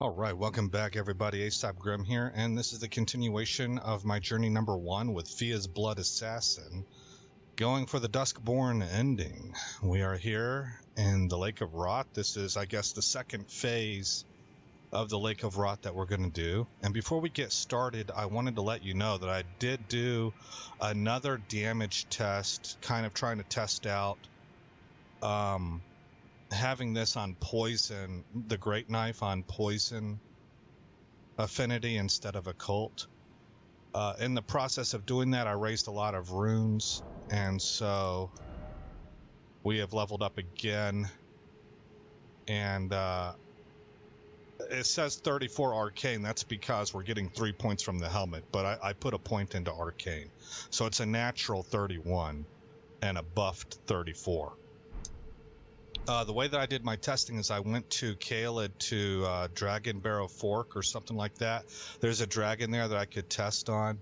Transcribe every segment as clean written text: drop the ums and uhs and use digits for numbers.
All right, welcome back, everybody. Aesop Grim here, and this is the continuation of my journey number 1 with Fia's Blood Assassin, going for the Duskborn ending. We are here in the Lake of Rot. This is, I guess, the second phase of the Lake of Rot that we're going to do. And before we get started, I wanted to let you know that I did do another damage test, kind of trying to test out having this on poison, the Great Knife on poison affinity instead of occult. In the process of doing that, I raised a lot of runes, and so we have leveled up again. And it says 34 arcane. That's because we're getting 3 points from the helmet, but I put a point into arcane, so it's a natural 31 and a buffed 34. The way that I did my testing is I went to Caelid to Dragon Barrow Fork or something like that. There's a dragon there that I could test on.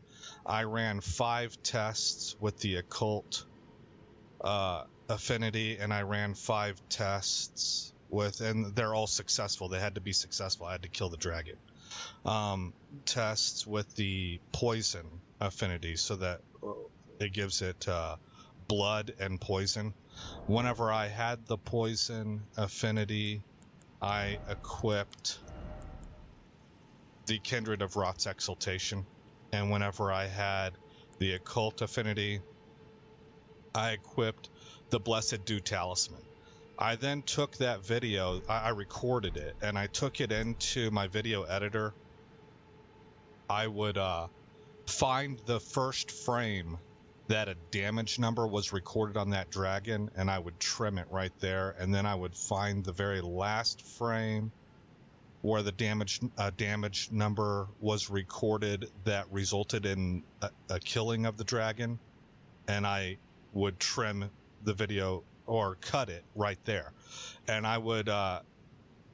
I ran 5 tests with the occult affinity, and I ran 5 tests with, and they're all successful. They had to be successful. I had to kill the dragon. Tests with the poison affinity so that it gives it blood and poison. Whenever I had the poison affinity, I equipped the Kindred of Rot's Exaltation. And whenever I had the occult affinity, I equipped the Blessed Dew Talisman. I then took that video, I recorded it, and I took it into my video editor. I would find the first frame that a damage number was recorded on that dragon, and I would trim it right there, and then I would find the very last frame where the damage number was recorded that resulted in a killing of the dragon, and I would trim the video or cut it right there, and I would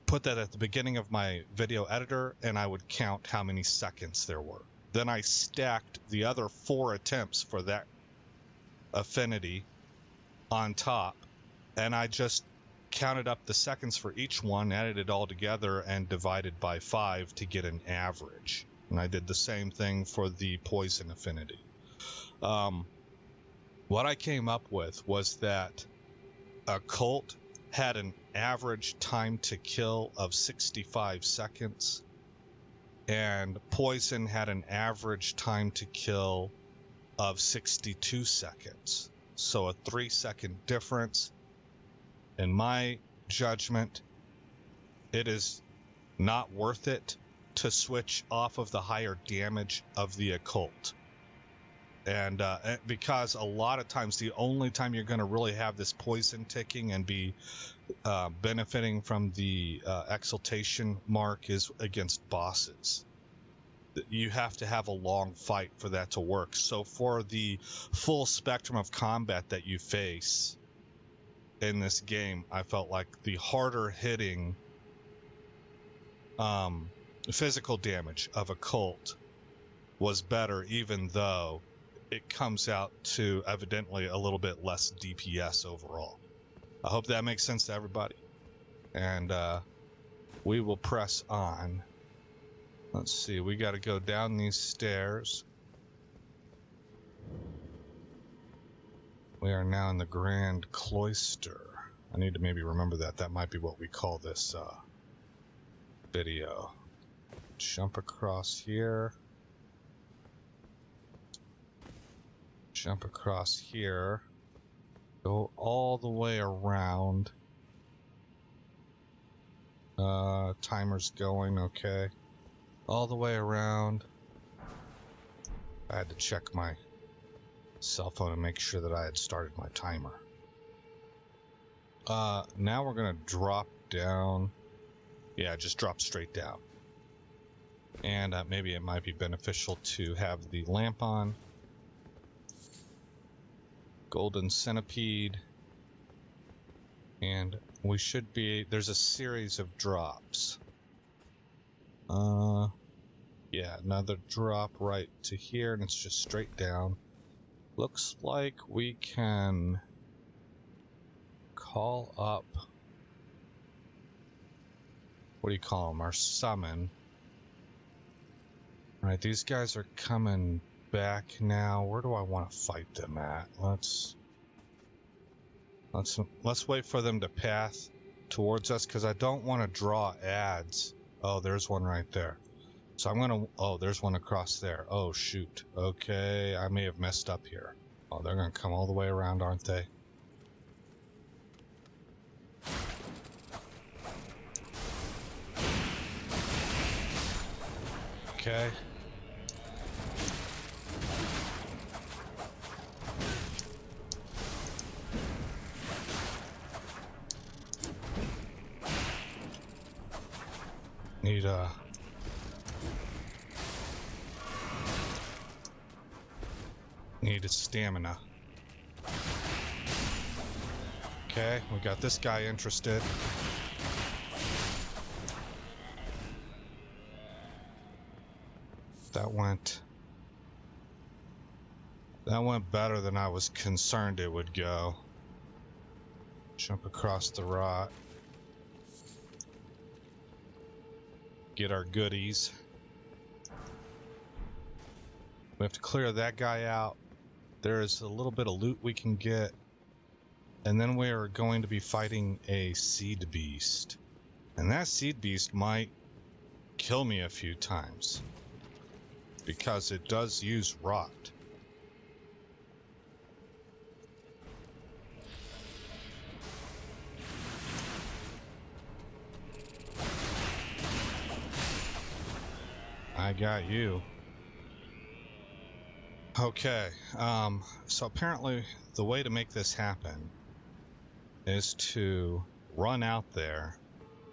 put that at the beginning of my video editor, and I would count how many seconds there were. Then I stacked the other 4 attempts for that affinity on top, and I just counted up the seconds for each one, added it all together, and divided by 5 to get an average. And I did the same thing for the poison affinity. What I came up with was that occult had an average time to kill of 65 seconds, and poison had an average time to kill of 62 seconds. So a 3-second difference. In my judgment, it is not worth it to switch off of the higher damage of the occult. And because a lot of times the only time you're going to really have this poison ticking and be benefiting from the exaltation mark is against bosses. You have to have a long fight for that to work. So for the full spectrum of combat that you face in this game, I felt like the harder hitting physical damage of occult was better, even though it comes out to evidently a little bit less DPS overall. I hope that makes sense to everybody. And we will press on. Let's see, we got to go down these stairs. We are now in the Grand Cloister. I need to maybe remember that. That might be what we call this video. Jump across here. Jump across here. Go all the way around. Timer's going, okay. All the way around. I had to check my cell phone and make sure that I had started my timer. Now we're gonna drop down. Yeah, just drop straight down. And maybe it might be beneficial to have the lamp on. Golden Centipede. And we should be, there's a series of drops. Yeah, another drop right to here, and it's just straight down. Looks like we can call up what do you call them? Our summon. All right, these guys are coming back now. Where do I want to fight them at? Let's wait for them to path towards us, because I don't want to draw ads. Oh, there's one right there. So I'm gonna. Oh, there's one across there. Oh shoot. Okay, I may have messed up here. Oh, they're gonna come all the way around, aren't they? Okay. Needed stamina. Okay, we got this guy interested. That went better than I was concerned it would go. Jump across the rot. Get our goodies. We have to clear that guy out. There is a little bit of loot we can get. And then we are going to be fighting a seed beast. And that seed beast might kill me a few times, because it does use rot. I got you. Okay, so apparently the way to make this happen is to run out there,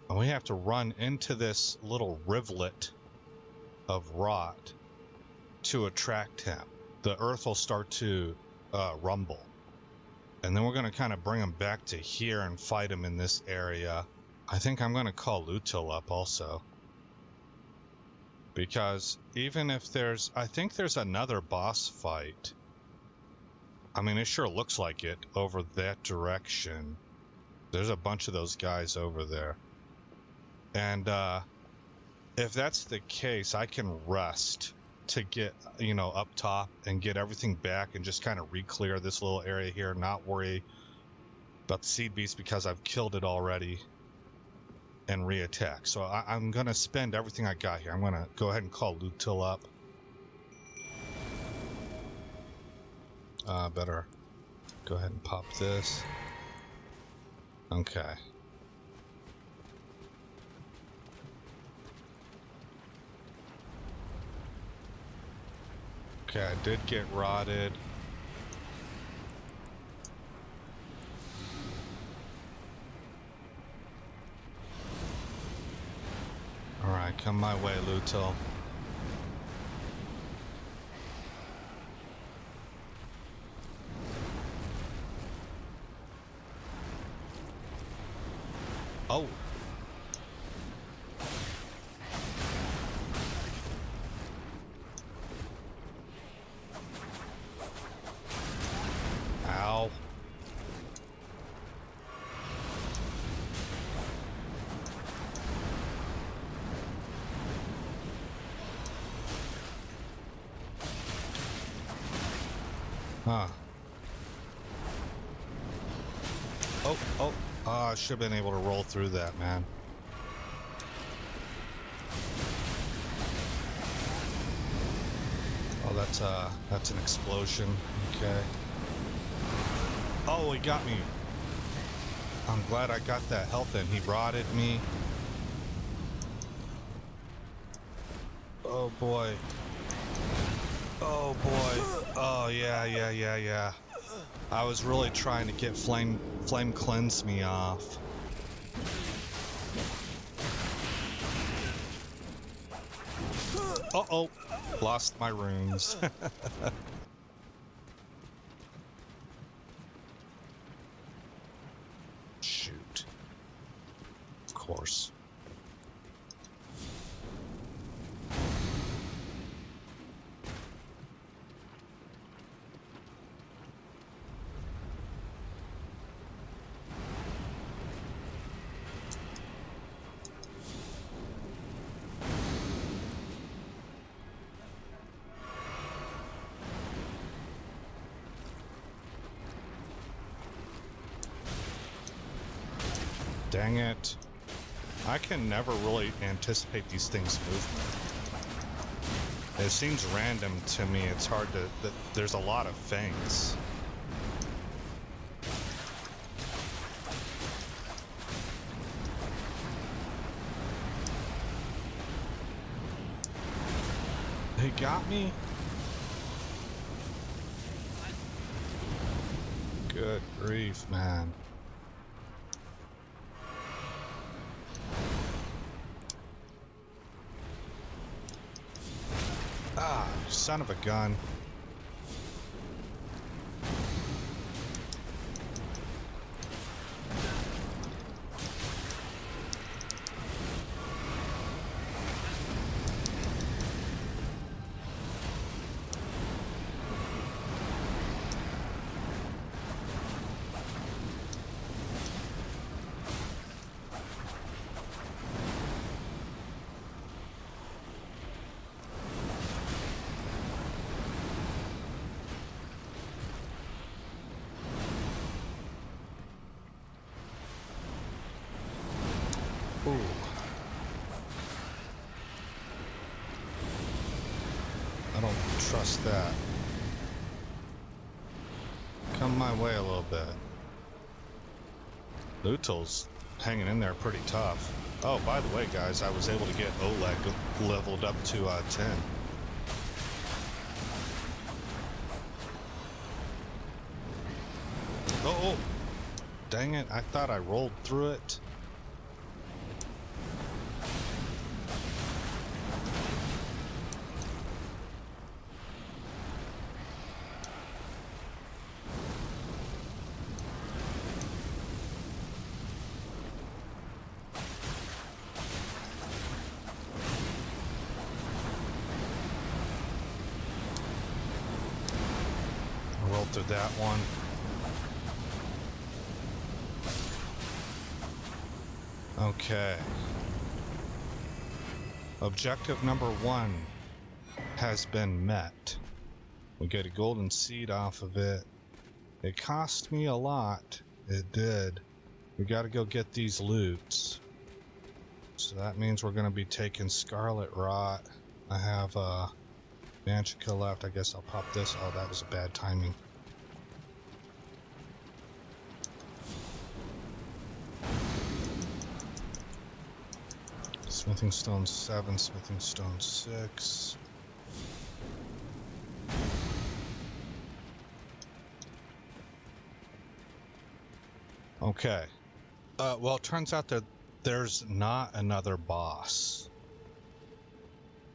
and we have to run into this little rivulet of rot to attract him. The earth will start to rumble, and then we're going to kind of bring him back to here and fight him in this area. I think I'm going to call Lutil up also, because even if there's, I think there's another boss fight. I mean, it sure looks like it over that direction. There's a bunch of those guys over there. And if that's the case, I can rest to get, you know, up top and get everything back and just kind of re-clear this little area here, not worry about the seed beast because I've killed it already, and re-attack. So I'm going to spend everything I got here. I'm going to go ahead and call Lutil up. Better go ahead and pop this. Okay. Okay, I did get rotted. Alright, come my way, Lutil. Oh! Ow. Huh. Oh. I should have been able to roll through that, man. Oh, that's an explosion. Okay. Oh, he got me. I'm glad I got that health in. He rotted me. Oh boy. Oh boy. Oh yeah. I was really trying to get flame cleanse me off. Uh-oh. Lost my runes. Shoot. Of course. Dang it. I can never really anticipate these things' movement. It seems random to me. It's hard to... There's a lot of fangs. They got me? Good grief, man. Ah, son of a gun. Ooh. I don't trust that. Come my way a little bit. Lutel's hanging in there pretty tough. Oh, by the way, guys, I was able to get Oleg leveled up to 10. Oh, dang it. I thought I rolled through it. Through that one. Okay. Objective number 1 has been met. We get a golden seed off of it. It cost me a lot. It did. We got to go get these loots. So that means we're going to be taking Scarlet Rot. I have Manchica left. I guess I'll pop this. Oh, that was a bad timing. Smithing Stone 7, Smithing Stone 6. Okay. Well, it turns out that there's not another boss.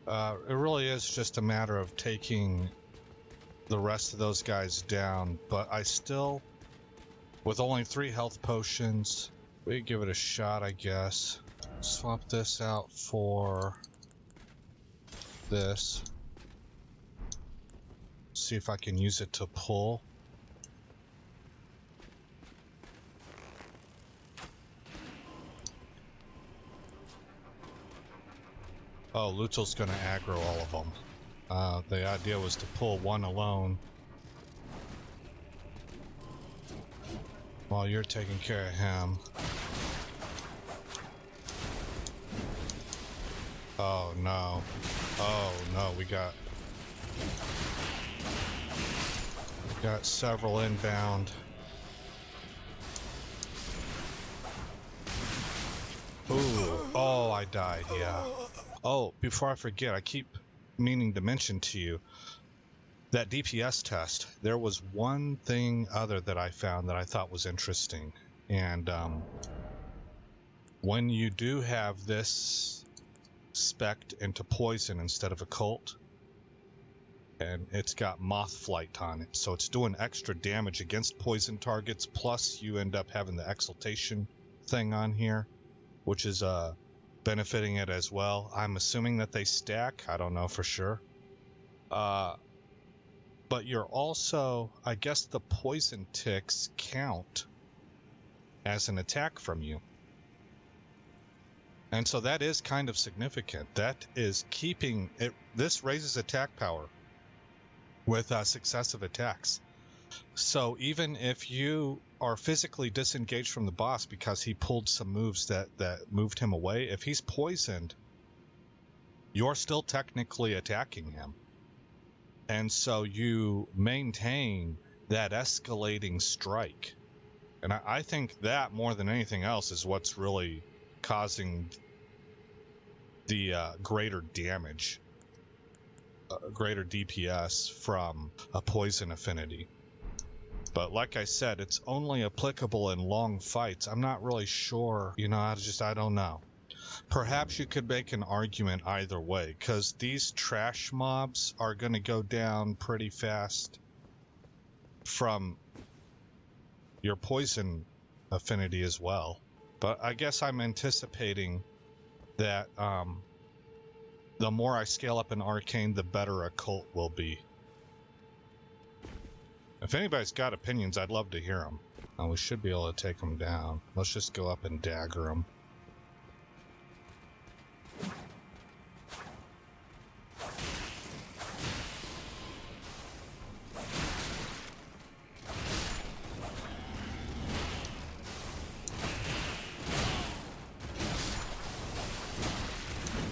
It really is just a matter of taking the rest of those guys down, but I still, with only 3 health potions, we give it a shot, I guess. Swap this out for this. See if I can use it to pull. Oh, Lutel's gonna aggro all of them. The idea was to pull one alone while you're taking care of him. Oh no. Oh no, we got several inbound. Ooh, oh, I died, yeah. Oh, before I forget, I keep meaning to mention to you that DPS test. There was one thing other that I found that I thought was interesting. And when you do have this spec'd into poison instead of occult, and it's got moth flight on it, so it's doing extra damage against poison targets, plus you end up having the exaltation thing on here, which is benefiting it as well. I'm assuming that they stack. I don't know for sure. But you're also, I guess the poison ticks count as an attack from you. And so that is kind of significant. That is keeping it. This raises attack power with successive attacks. So even if you are physically disengaged from the boss because he pulled some moves that moved him away, if he's poisoned, you're still technically attacking him. And so you maintain that escalating strike. And I think that more than anything else is what's really causing the greater damage, greater DPS from a poison affinity. But like I said, it's only applicable in long fights. I'm not really sure, you know, I don't know. Perhaps you could make an argument either way, because these trash mobs are going to go down pretty fast from your poison affinity as well. But I guess I'm anticipating that the more I scale up an arcane, the better a cult will be. If anybody's got opinions, I'd love to hear them. Oh, we should be able to take them down. Let's just go up and dagger them.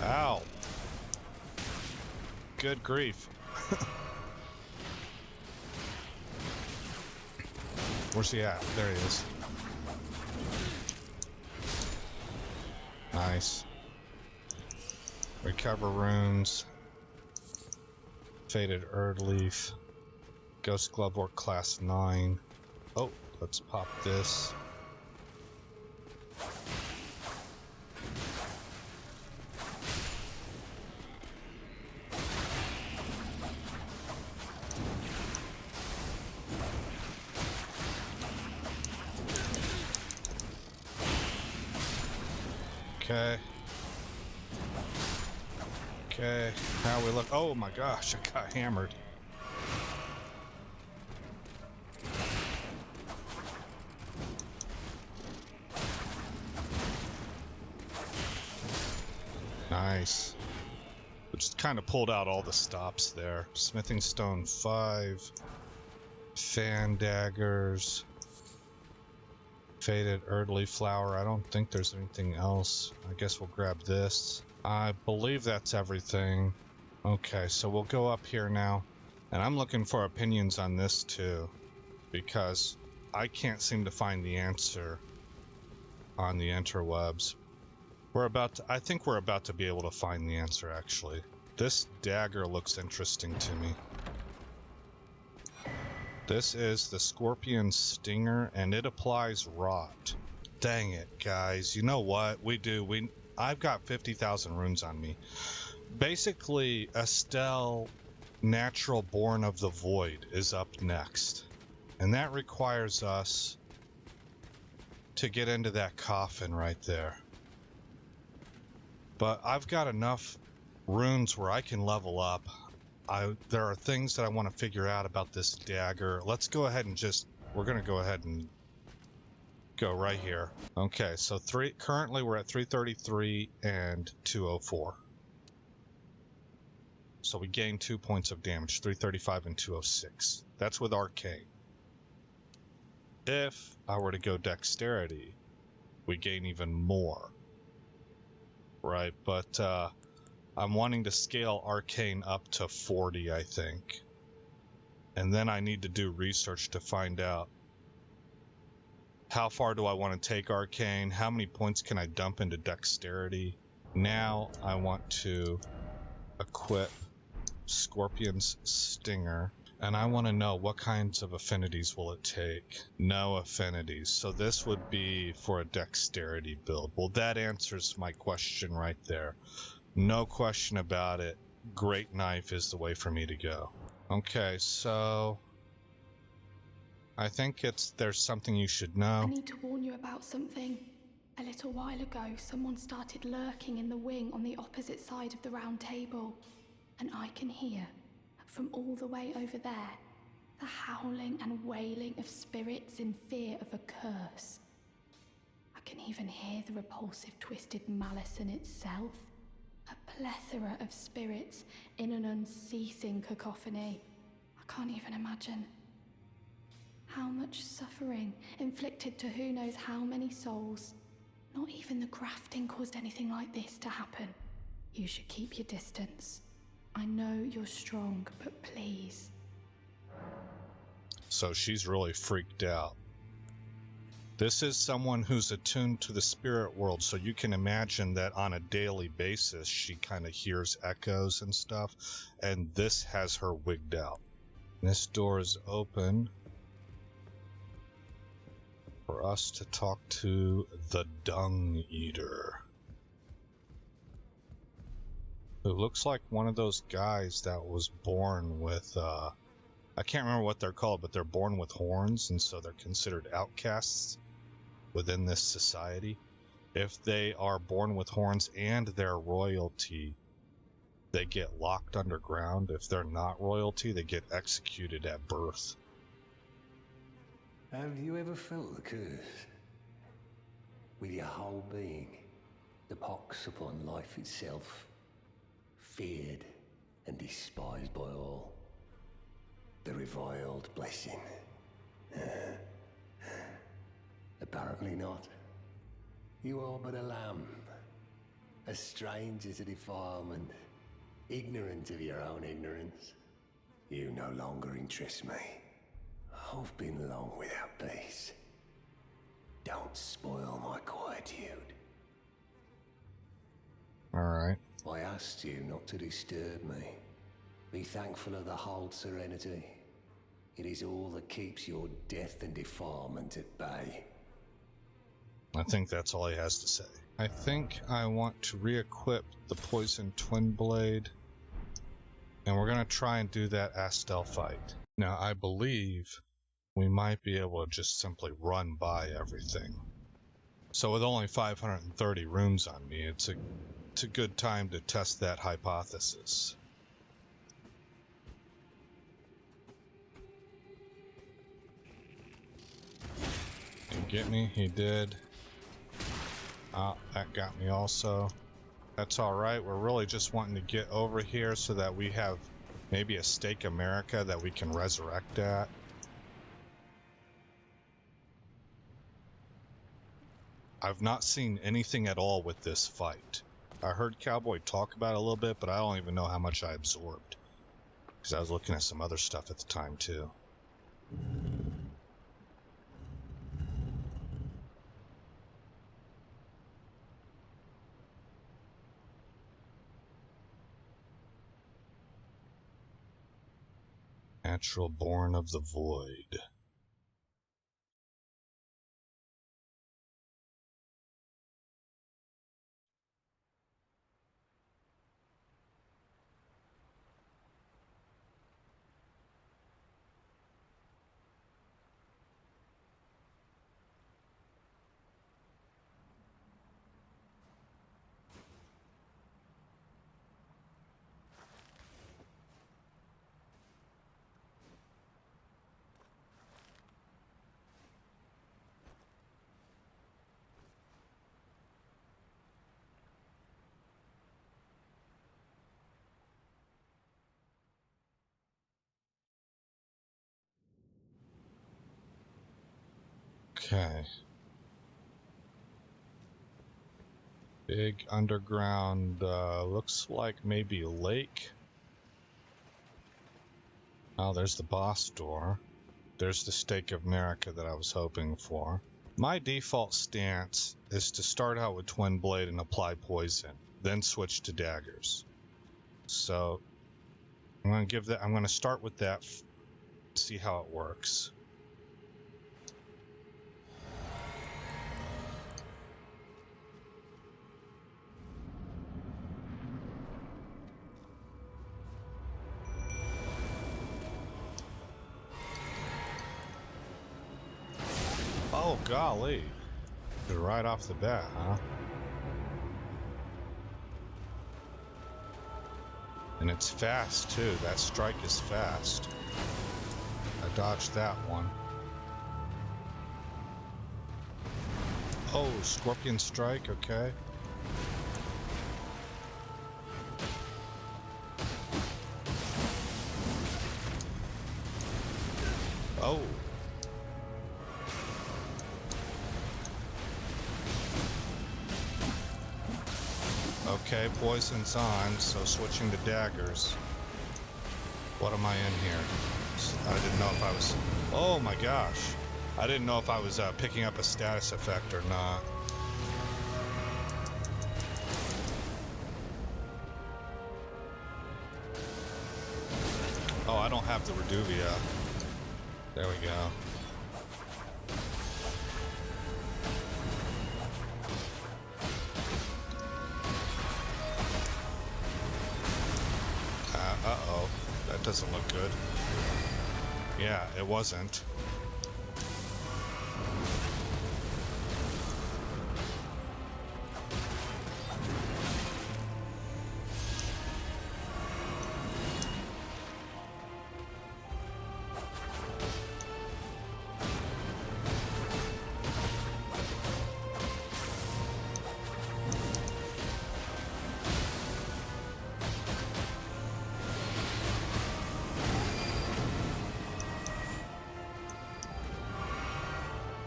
Ow. Good grief. Where's he at? There he is. Nice. Recover runes. Faded Erd Leaf. Ghost Glovewort class 9. Oh, let's pop this. Okay, now we look. Oh my gosh, I got hammered. Nice. We just kind of pulled out all the stops there. Smithing Stone 5. Fan Daggers. Faded Erdly Flower. I don't think there's anything else. I guess we'll grab this. I believe that's everything. Okay, so we'll go up here now. And I'm looking for opinions on this too, because I can't seem to find the answer on the interwebs. I think we're about to be able to find the answer, actually. This dagger looks interesting to me. This is the Scorpion Stinger, and it applies rot. Dang it, guys. You know what? I've got 50,000 runes on me. Basically, Astel, Natural Born of the Void, is up next. And that requires us to get into that coffin right there. But I've got enough runes where I can level up. There are things that I want to figure out about this dagger. Let's go ahead and we're going to go ahead and go right here. Okay, so currently we're at 333 and 204. So we gain 2 points of damage, 335 and 206. That's with Arcane. If I were to go Dexterity, we gain even more. Right, but I'm wanting to scale Arcane up to 40, I think. And then I need to do research to find out how far do I want to take Arcane, how many points can I dump into Dexterity. Now I want to equip Scorpion's Stinger, and I want to know what kinds of affinities will it take. No affinities, so this would be for a Dexterity build. Well, that answers my question right there. No question about it. Great Knife is the way for me to go. Okay, so I think there's something you should know. I need to warn you about something. A little while ago, someone started lurking in the wing on the opposite side of the round table. And I can hear, from all the way over there, the howling and wailing of spirits in fear of a curse. I can even hear the repulsive twisted malice in itself. A plethora of spirits in an unceasing cacophony. I can't even imagine. How much much suffering inflicted to who knows how many souls. Not even the grafting caused anything like this to happen. You should keep your distance. I know you're strong, but please. So she's really freaked out. This is someone who's attuned to the spirit world, so you can imagine that on a daily basis she kind of hears echoes and stuff, and this has her wigged out. This door is open for us to talk to the Dung Eater. It looks like one of those guys that was born with, I can't remember what they're called, but they're born with horns, and so they're considered outcasts within this society. If they are born with horns and they're royalty, they get locked underground. If they're not royalty, they get executed at birth. Have you ever felt the curse? With your whole being, the pox upon life itself, feared and despised by all. The reviled blessing. Apparently not. You are but a lamb, a stranger to defilement, ignorant of your own ignorance. You no longer interest me. I've been long without peace. Don't spoil my quietude. Alright. I asked you not to disturb me. Be thankful of the hold serenity. It is all that keeps your death and defilement at bay. I think that's all he has to say. I think I want to re-equip the Poison Twin Blade, and we're going to try and do that Astel fight. Now, I believe we might be able to just simply run by everything. So with only 530 rooms on me, it's a good time to test that hypothesis. Did he get me? He did. Oh, that got me also. That's alright. We're really just wanting to get over here so that we have maybe a Stake America that we can resurrect at. I've not seen anything at all with this fight. I heard Cowboy talk about it a little bit, but I don't even know how much I absorbed, because I was looking at some other stuff at the time too. Natural born of the void. Okay. Big underground, looks like maybe lake. Oh, there's the boss door. There's the Stake of America that I was hoping for. My default stance is to start out with Twin Blade and apply poison, then switch to daggers. So I'm going to start with that, see how it works. Oh, golly. Right off the bat, huh? And it's fast, too. That strike is fast. I dodged that one. Oh, Scorpion Strike, okay. Oh. Okay, poison's on, so switching to daggers. What am I in here? I didn't know if I was... Oh my gosh. I didn't know if I was picking up a status effect or not. Oh, I don't have the Reduvia. There we go. Uh-oh. That doesn't look good. Yeah, it wasn't.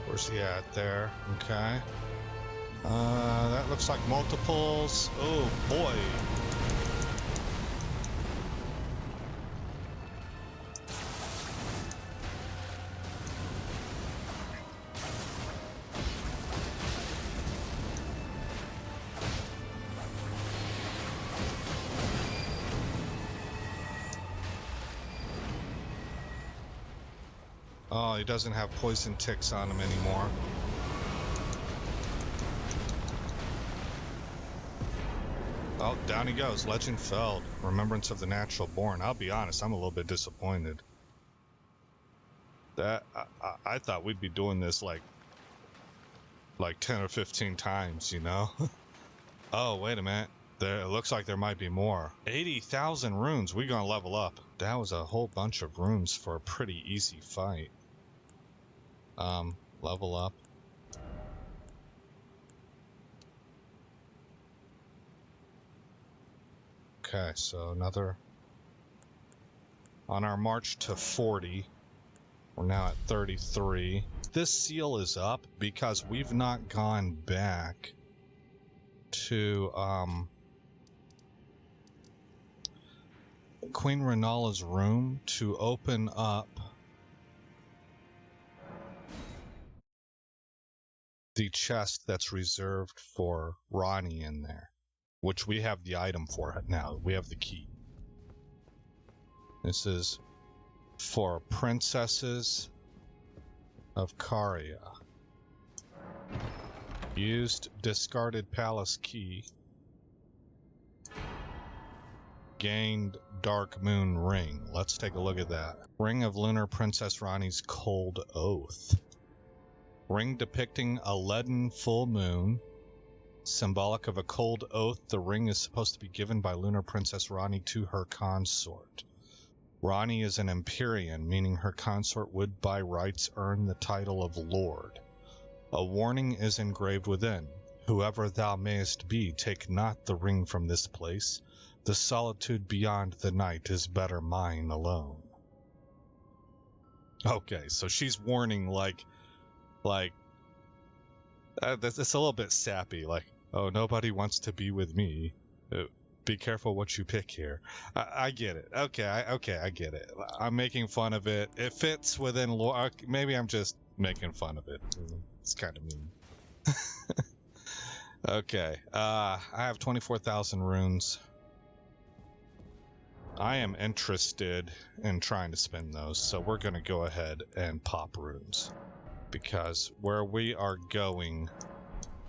Where's he at? There. Okay. That looks like multiples. Oh boy. Oh, he doesn't have poison ticks on him anymore. Oh, down he goes. Legend Felled. Remembrance of the Natural Born. I'll be honest, I'm a little bit disappointed. That I thought we'd be doing this like 10 or 15 times, you know? Oh, wait a minute. It looks like there might be more. 80,000 runes. We're gonna level up. That was a whole bunch of runes for a pretty easy fight. Level up. Okay, so another... On our march to 40, we're now at 33. This seal is up because we've not gone back to, Queen Renala's room to open up the chest that's reserved for Ranni in there, which we have the item for it now. We have the key. This is for Princesses of Caria. Used discarded palace key. Gained Dark Moon Ring. Let's take a look at that. Ring of Lunar Princess Ranni's Cold Oath. Ring depicting a leaden full moon. Symbolic of a cold oath, the ring is supposed to be given by Lunar Princess Ranni to her consort. Ranni is an Empyrean, meaning her consort would by rights earn the title of Lord. A warning is engraved within. Whoever thou mayest be, take not the ring from this place. The solitude beyond the night is better mine alone. Okay, so she's warning it's a little bit sappy, like, oh, nobody wants to be with me. Be careful what you pick here. I get it. Okay, I get it. I'm making fun of it. It fits within lore. Maybe I'm just making fun of it. It's kind of mean. Okay, I have 24,000 runes. I am interested in trying to spin those, so we're going to go ahead and pop runes. Because where we are going,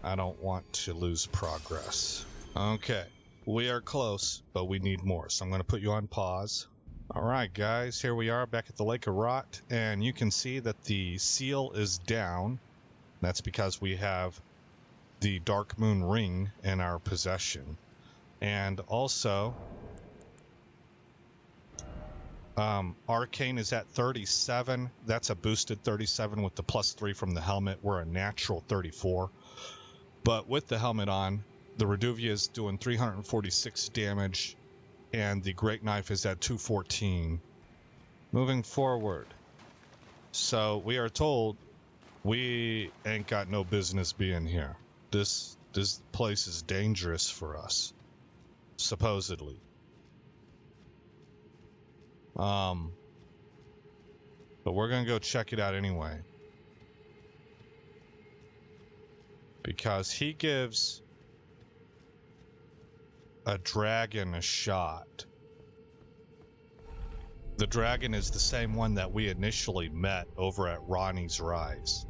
I don't want to lose progress. Okay, we are close, but we need more, so I'm going to put you on pause. Alright guys, here we are back at the Lake of Rot, and you can see that the seal is down. That's because we have the Dark Moon Ring in our possession. And also, Arcane is at 37. That's a boosted 37 with the +3 from the helmet. We're a natural 34. But with the helmet on, the Reduvia is doing 346 damage, and the Great Knife is at 214. Moving forward. So we are told we ain't got no business being here. This place is dangerous for us. supposedly. But we're gonna go check it out anyway. Because he gives a dragon a shot. The dragon is the same one that we initially met over at Ranni's Rise.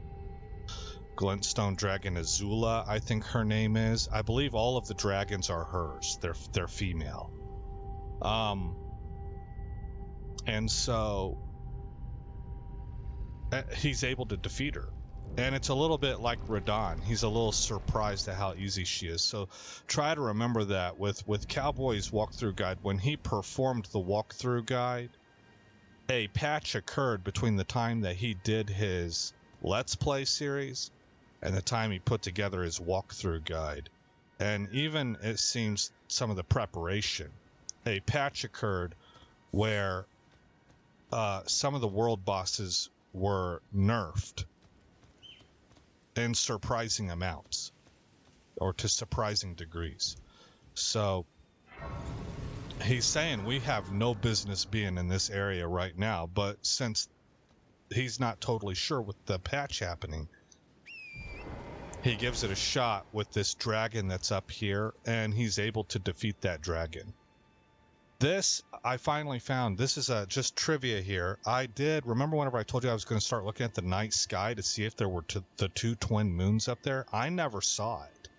Glintstone Dragon Azula, I think her name is. I believe all of the dragons are hers. They're female. And so he's able to defeat her. And it's a little bit like Radon. He's a little surprised at how easy she is. So try to remember that with Cowboy's walkthrough guide. When he performed the walkthrough guide, a patch occurred between the time that he did his Let's Play series and the time he put together his walkthrough guide. And even, it seems, some of the preparation. A patch occurred where some of the world bosses were nerfed in surprising amounts, or to surprising degrees. So he's saying we have no business being in this area right now, but since he's not totally sure with the patch happening, he gives it a shot with this dragon that's up here, and he's able to defeat that dragon. This, I finally found, this is just trivia here. I did, remember whenever I told you I was going to start looking at the night sky to see if there were the two twin moons up there? I never saw it.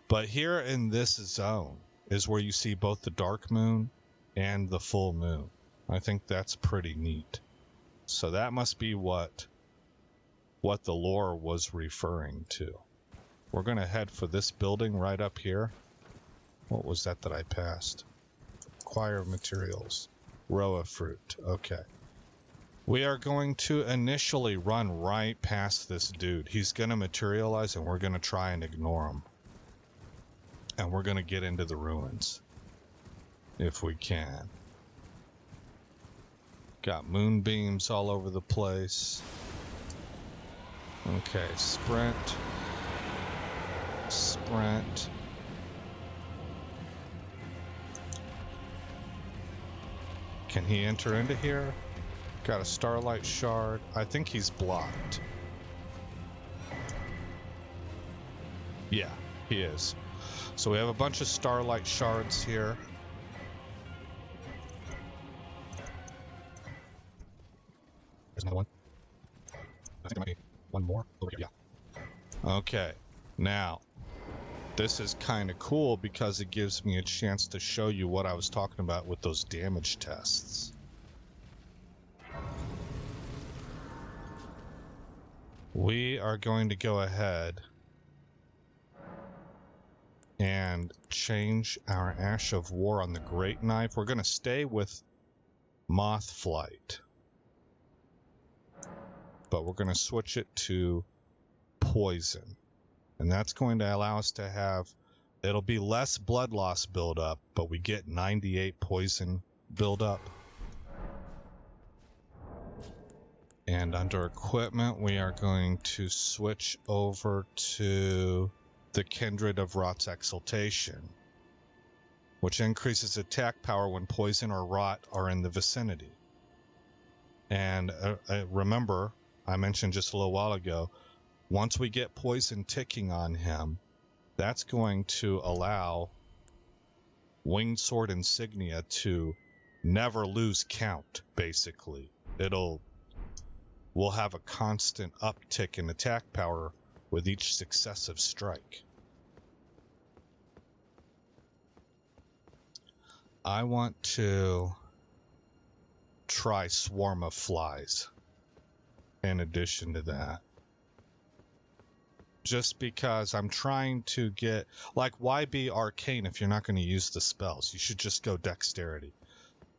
But here in this zone is where you see both the dark moon and the full moon. I think that's pretty neat. So that must be what the lore was referring to. We're going to head for this building right up here. What was that I passed? Acquire materials. Row of fruit. Okay. We are going to initially run right past this dude. He's going to materialize and we're going to try and ignore him. And we're going to get into the ruins. If we can. Got moonbeams all over the place. Okay, sprint. Sprint. Can he enter into here? Got a starlight shard. I think he's blocked. Yeah, he is. So we have a bunch of starlight shards here. There's another one. I think there might be one more over here. Yeah. Okay. Now, this is kind of cool because it gives me a chance to show you what I was talking about with those damage tests. We are going to go ahead and change our Ash of War on the Great Knife. We're going to stay with Moth Flight, but we're going to switch it to Poison. And that's going to allow us to have, it'll be less blood loss buildup, but we get 98 poison buildup. And under equipment, we are going to switch over to the Kindred of Rot's Exaltation, which increases attack power when poison or rot are in the vicinity. And remember, I mentioned just a little while ago, once we get poison ticking on him, that's going to allow Winged Sword Insignia to never lose count, basically. We'll have a constant uptick in attack power with each successive strike. I want to try Swarm of Flies in addition to that. Just because I'm trying to get, like, why be arcane if you're not going to use the spells? You should just go dexterity.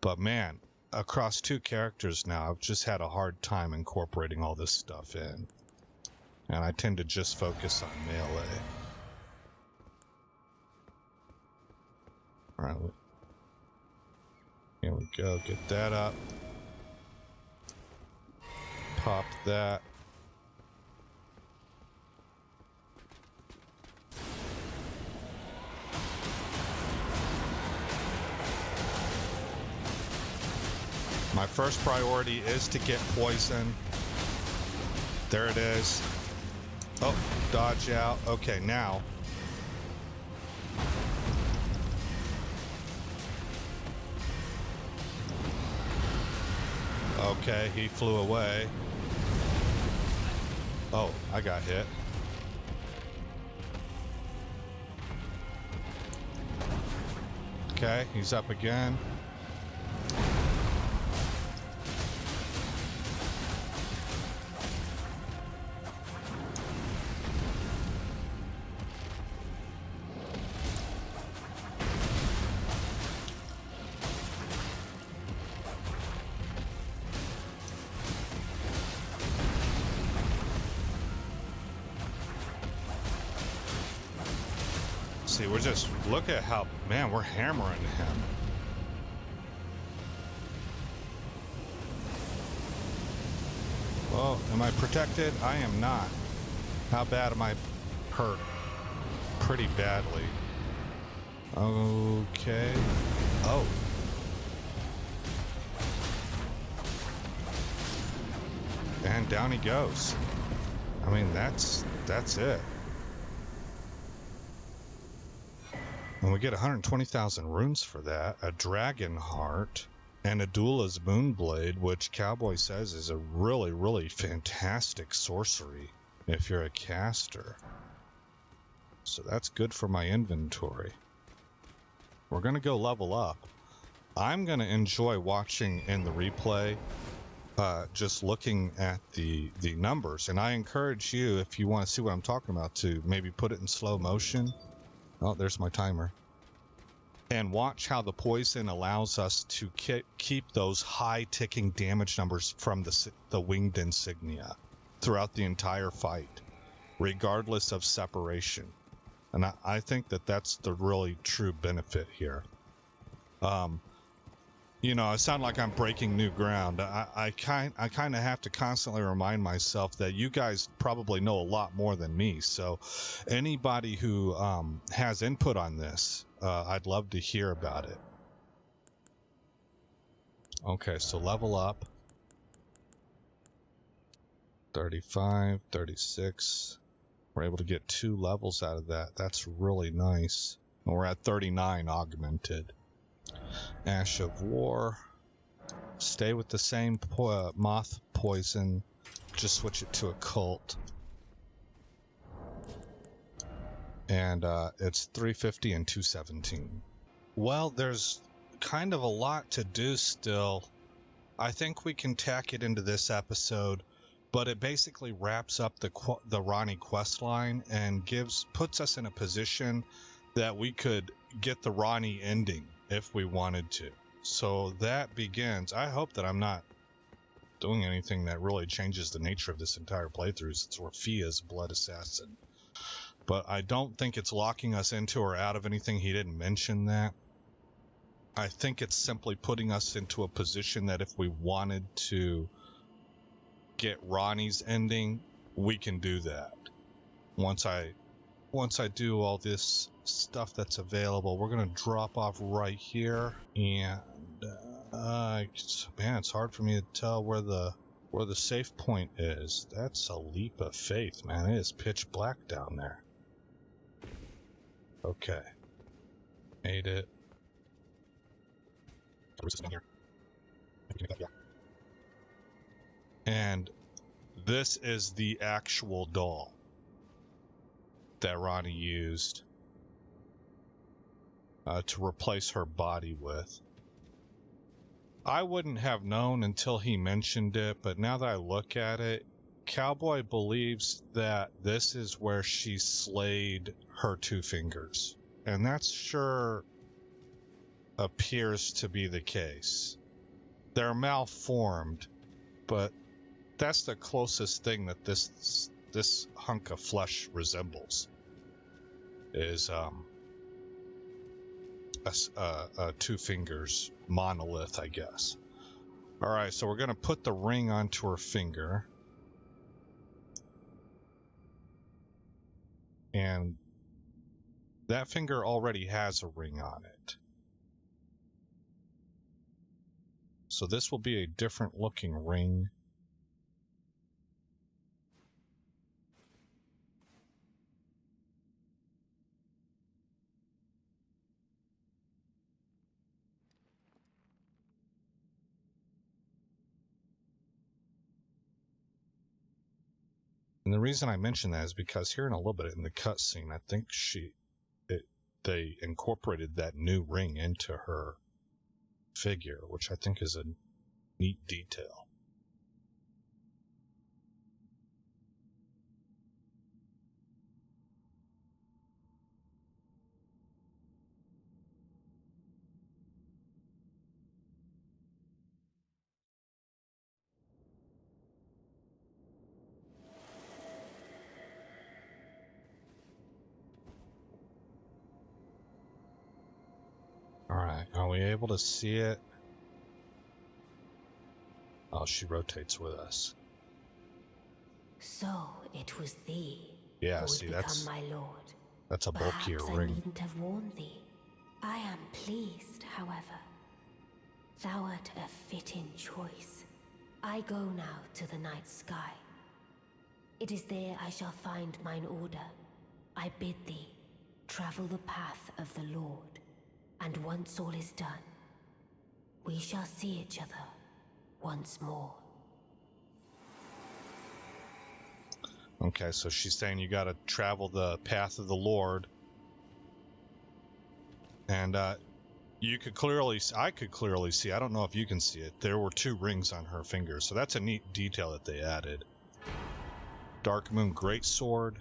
But man, across two characters now, I've just had a hard time incorporating all this stuff in. And I tend to just focus on melee. Alright, here we go, get that up. Pop that. My first priority is to get poison. There it is. Oh, dodge out. Okay, now. Okay, he flew away. Oh, I got hit. Okay, he's up again. See, we're just, look at how, man, we're hammering him. Oh, am I protected? I am not. How bad am I hurt? Pretty badly. Okay. Oh. And down he goes. I mean, that's it. And we get 120,000 runes for that, a dragon heart, and a Dula's Moonblade, which Cowboy says is a really, really fantastic sorcery if you're a caster. So that's good for my inventory. We're going to go level up. I'm going to enjoy watching in the replay, just looking at the numbers. And I encourage you, if you want to see what I'm talking about, to maybe put it in slow motion. Oh, there's my timer. And watch how the poison allows us to keep those high ticking damage numbers from the winged insignia throughout the entire fight, regardless of separation. And I think that that's the really true benefit here. You know, I sound like I'm breaking new ground. I kind of have to constantly remind myself that you guys probably know a lot more than me. So anybody who has input on this, I'd love to hear about it. Okay, so level up. 35, 36. We're able to get 2 levels out of that. That's really nice. And we're at 39 augmented. Ash of War. Stay with the same moth poison. Just switch it to a cult. And it's 350 and 217. Well, there's kind of a lot to do still. I think we can tack it into this episode, but it basically wraps up the Ranni quest line and puts us in a position that we could get the Ranni ending if we wanted to. So that begins. I hope that I'm not doing anything that really changes the nature of this entire playthrough, since Rafia's Blood Assassin. But I don't think it's locking us into or out of anything. He didn't mention that. I think it's simply putting us into a position that if we wanted to get Ranni's ending, we can do that. Once I do all this stuff that's available, we're going to drop off right here. And man, it's hard for me to tell where the save point is. That's a leap of faith, man. It is pitch black down there. Okay. Made it. And this is the actual doll that Ranni used to replace her body with. I wouldn't have known until he mentioned it, but now that I look at it, Cowboy believes that this is where she slayed her 2 fingers. And that sure appears to be the case. They're malformed, but that's the closest thing that this hunk of flesh resembles. Is a 2 fingers monolith, I guess. All right, so we're going to put the ring onto her finger. And that finger already has a ring on it. So this will be a different looking ring. And the reason I mention that is because here in a little bit in the cutscene, I think they incorporated that new ring into her figure, which I think is a neat detail. Alright, are we able to see it? Oh, she rotates with us. So it was thee Yeah, who would see, become my lord. that's a bulkier Perhaps I ring. needn't have warned thee. I am pleased, however. Thou art a fitting choice. I go now to the night sky. It is there I shall find mine order. I bid thee travel the path of the Lord, and once all is done, we shall see each other once more. Okay, so she's saying you gotta travel the path of the Lord. And you could clearly, I could clearly see, I don't know if you can see it, there were 2 rings on her fingers. So that's a neat detail that they added. Dark Moon Greatsword.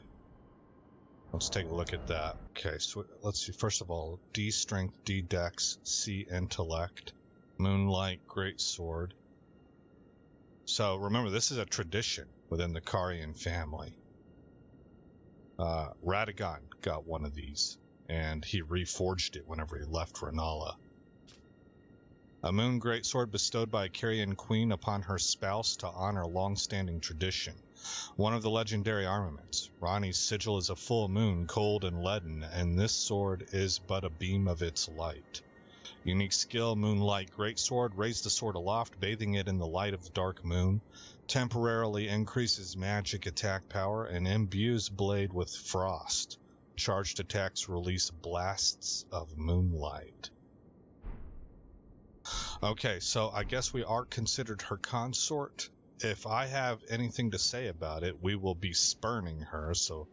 Let's take a look at that. Okay, so let's see. First of all, D Strength, D Dex, C Intellect, Moonlight Greatsword. So remember, this is a tradition within the Karian family. Radagon got one of these, and he reforged it whenever he left Rennala. A moon greatsword bestowed by a Karian queen upon her spouse to honor long-standing tradition. One of the legendary armaments. Ranni's sigil is a full moon, cold and leaden, and this sword is but a beam of its light. Unique skill, Moonlight Greatsword. Raise the sword aloft, bathing it in the light of the dark moon. Temporarily increases magic attack power and imbues blade with frost. Charged attacks release blasts of moonlight. Okay, so I guess we are considered her consort. If I have anything to say about it, we will be spurning her, so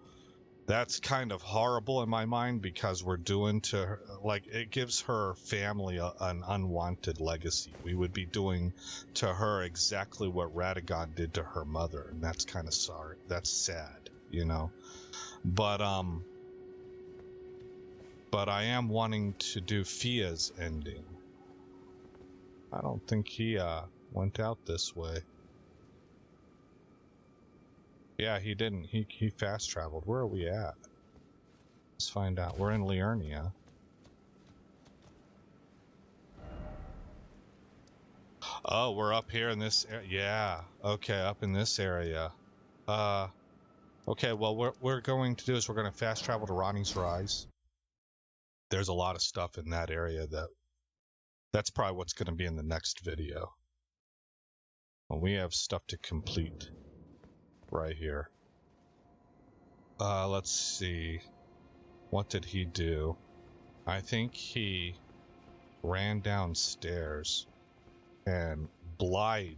that's kind of horrible in my mind because we're doing to her, like, it gives her family an unwanted legacy. We would be doing to her exactly what Radagon did to her mother, and that's kind of sorry. That's sad, you know. But I am wanting to do Fia's ending. I don't think he went out this way. Yeah, he didn't. He fast traveled. Where are we at? Let's find out. We're in Liurnia. Oh, we're up here in this area. Yeah. Okay, up in this area. Okay, well, what we're going to do is we're going to fast travel to Ranni's Rise. There's a lot of stuff in that area that's probably what's going to be in the next video. Well, we have stuff to complete right here. Let's see. What did he do? I think he ran downstairs and Blythe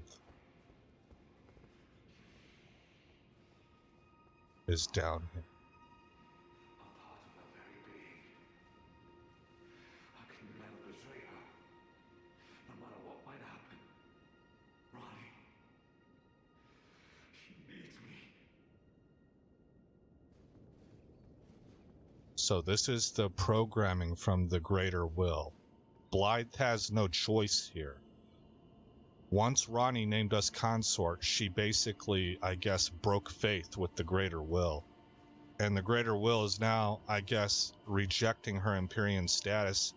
is down here. A part of her very being. I can never betray her. No matter what might happen. Ranni. She needs me. So this is the programming from the Greater Will. Blythe has no choice here. Once Ranni named us consort, she basically, I guess, broke faith with the Greater Will. And the Greater Will is now, I guess, rejecting her Empyrean status,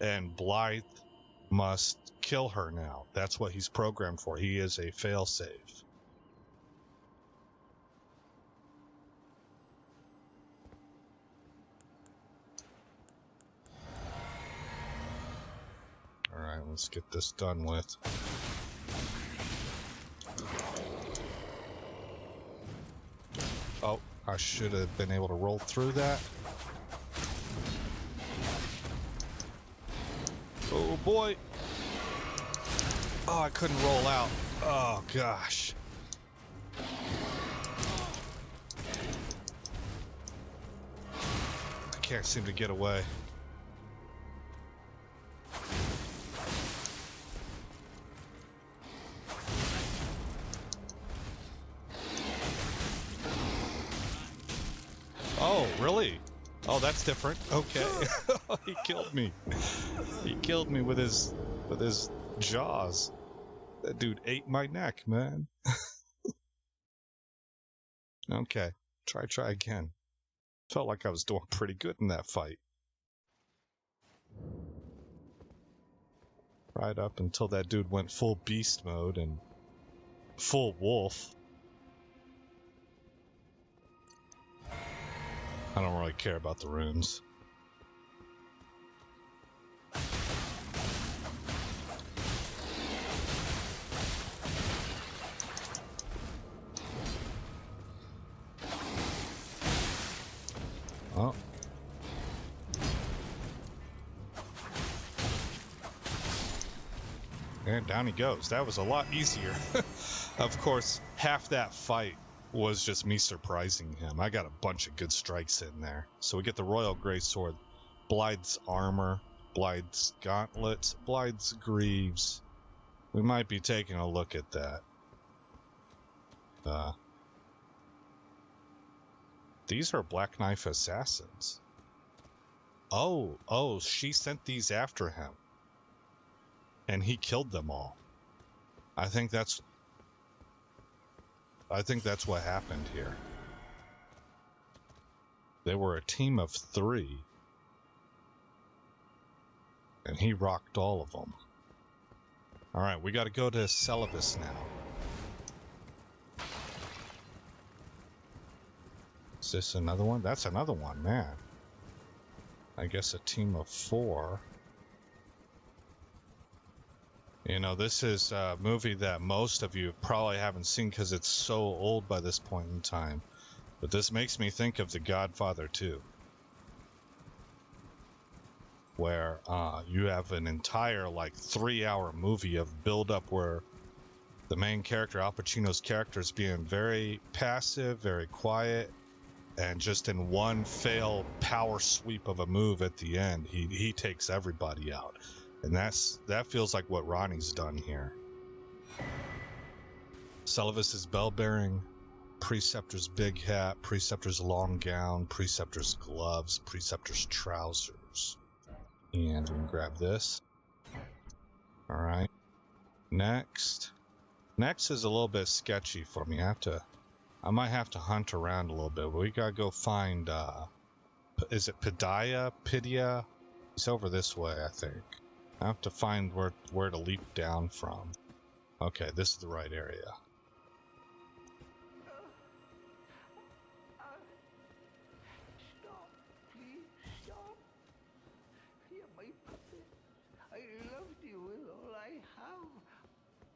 and Blythe must kill her now. That's what he's programmed for. He is a failsafe. Alright, let's get this done with. Oh, I should have been able to roll through that. Oh boy. Oh, I couldn't roll out. Oh gosh. I can't seem to get away. Oh, really? Oh, that's different. Okay. He killed me. He killed me with his jaws. That dude ate my neck, man. Okay. Try again. Felt like I was doing pretty good in that fight. Right up until that dude went full beast mode and full wolf. I don't really care about the runes. Oh. And down he goes. That was a lot easier. Of course, half that fight was just me surprising him. I got a bunch of good strikes in there. So we get the Royal Greatsword, Blythe's armor, Blythe's gauntlets, Blythe's greaves. We might be taking a look at that. These are Black Knife assassins. Oh, she sent these after him. And he killed them all. I think that's what happened here. They were a team of 3. And he rocked all of them. Alright, we gotta go to Celavis now. Is this another one? That's another one, man. I guess a team of 4. You know, this is a movie that most of you probably haven't seen because it's so old by this point in time. But this makes me think of The Godfather 2. Where you have an entire, like, 3-hour movie of build-up where the main character, Al Pacino's character, is being very passive, very quiet, and just in one failed power sweep of a move at the end, he takes everybody out. And that feels like what Ranni's done here. Celavis's bell bearing, Preceptor's big hat, Preceptor's long gown, Preceptor's gloves, Preceptor's trousers. And we can grab this. Alright. Next is a little bit sketchy for me. I might have to hunt around a little bit. But we gotta go find is it Pidia? He's over this way, I think. I have to find where to leap down from. Okay, this is the right area. Stop, please, stop. You're my puppet. I loved you with all I have.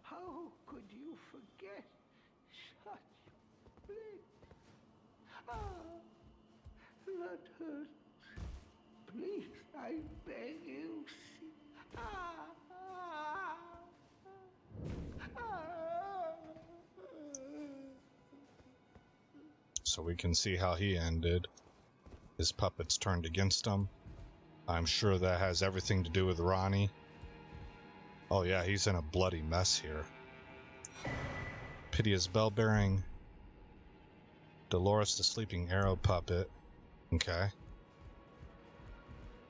How could you forget such bliss? That hurts. Please, I beg you. So we can see how he ended. His puppets turned against him. I'm sure that has everything to do with Ranni. Oh yeah, he's in a bloody mess here. Pidia's bell bearing. Dolores the sleeping arrow puppet. Okay.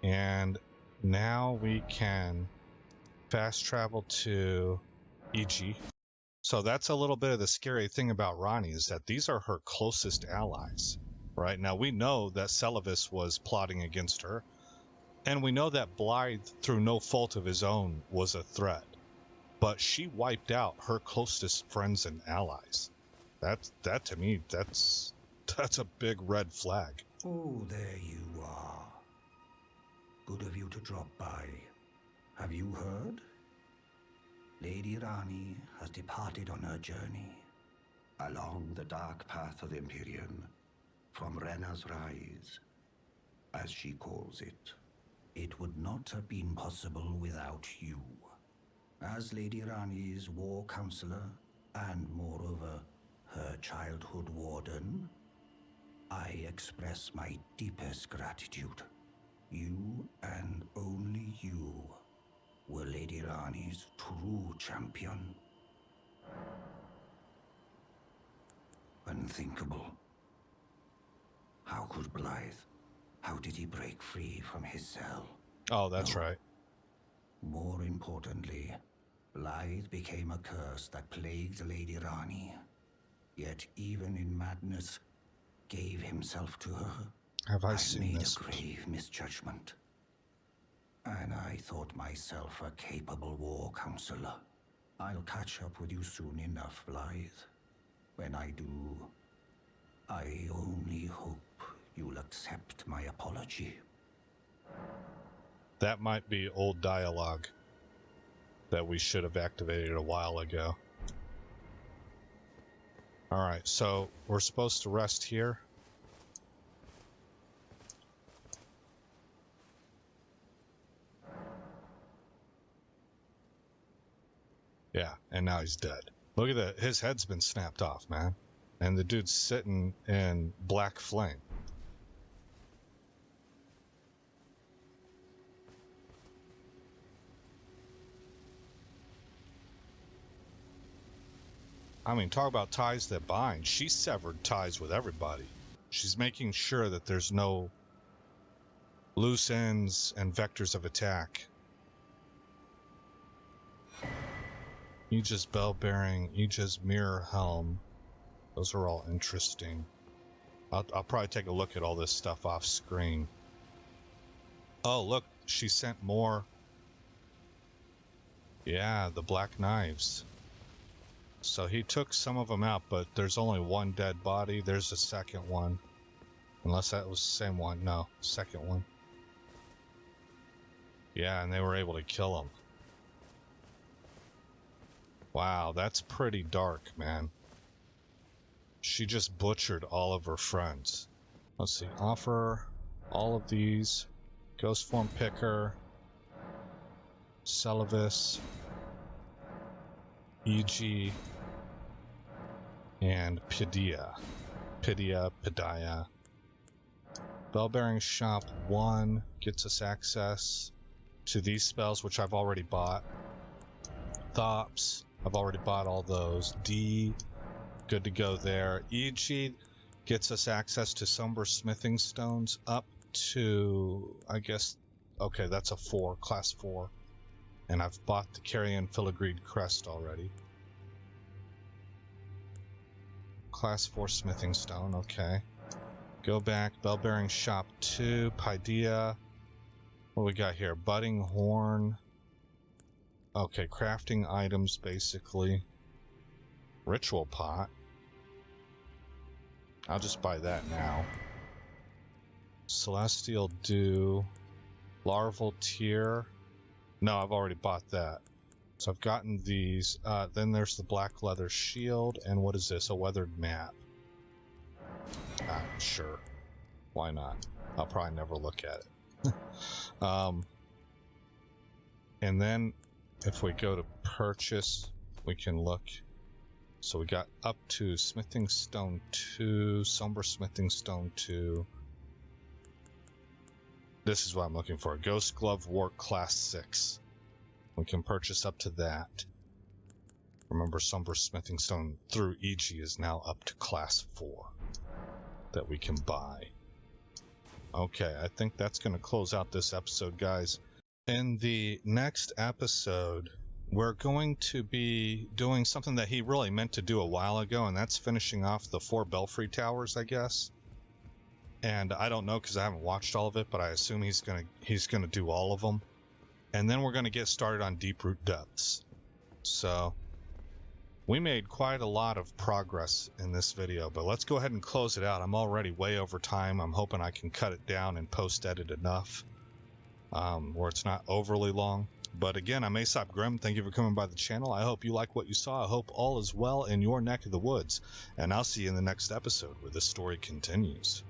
And now we can fast travel to EG. So that's a little bit of the scary thing about Ranni, is that these are her closest allies. Right? Now we know that Celavis was plotting against her. And we know that Blythe, through no fault of his own, was a threat. But she wiped out her closest friends and allies. That to me, that's a big red flag. Oh, there you are. Good of you to drop by. Have you heard? Lady Ranni has departed on her journey. Along the dark path of the Imperium, from Renna's Rise, as she calls it. It would not have been possible without you. As Lady Ranni's war counselor, and moreover, her childhood warden, I express my deepest gratitude. You and only you were Lady Ranni's true champion. Unthinkable. How could Blythe? How did he break free from his cell? Oh, that's right. More importantly, Blythe became a curse that plagued Lady Ranni. Yet even in madness, gave himself to her. Have I seen made this? a grave misjudgment. And I thought myself a capable war counselor. I'll catch up with you soon enough, Blythe. When I do, I only hope you'll accept my apology. That might be old dialogue that we should have activated a while ago. Alright, so we're supposed to rest here. Yeah, and now he's dead. Look at that. His head's been snapped off, man. And the dude's sitting in black flame. I mean, talk about ties that bind. She severed ties with everybody. She's making sure that there's no loose ends and vectors of attack. Aegis bell bearing, Aegis mirror helm. Those are all interesting. I'll probably take a look at all this stuff off screen. Oh, look, she sent more. Yeah, the black knives. So he took some of them out, but there's only one dead body. There's a second one. Unless that was the same one. No, second one. Yeah, and they were able to kill him. Wow, that's pretty dark, man. She just butchered all of her friends. Let's see, offer all of these. Ghost form picker. Celavis. E.G. and Padilla. Padilla. Bell-bearing shop 1 gets us access to these spells, which I've already bought. Thops, I've already bought all those. D, good to go there. E.G. gets us access to Somber Smithing Stones up to, I guess, okay, that's a 4, class 4. And I've bought the Carrion Filigreed Crest already. Class 4 Smithing Stone, okay. Go back, Bell-bearing shop 2, Paideia. What do we got here? Budding horn. Okay, crafting items, basically. Ritual pot. I'll just buy that now. Celestial dew. Larval tear. No, I've already bought that. So I've gotten these. Then there's the black leather shield. And what is this? A weathered map. Sure. Why not? I'll probably never look at it. And then if we go to purchase, we can look. So we got up to Smithing Stone 2, Somber Smithing Stone 2. This is what I'm looking for. Ghost Glove Wart Class 6. We can purchase up to that. Remember, Somber Smithing Stone through EG is now up to Class 4 that we can buy. Okay, I think that's going to close out this episode, guys. In the next episode, we're going to be doing something that he really meant to do a while ago, and that's finishing off the 4 Belfry Towers, I guess. And I don't know because I haven't watched all of it, but I assume he's gonna do all of them. And then we're gonna get started on Deeproot Depths. So we made quite a lot of progress in this video, but let's go ahead and close it out. I'm already way over time. I'm hoping I can cut it down and post-edit enough where it's not overly long. But again, I'm Aesop Grimm. Thank you for coming by the channel. I hope you like what you saw. I hope all is well in your neck of the woods. And I'll see you in the next episode where this story continues.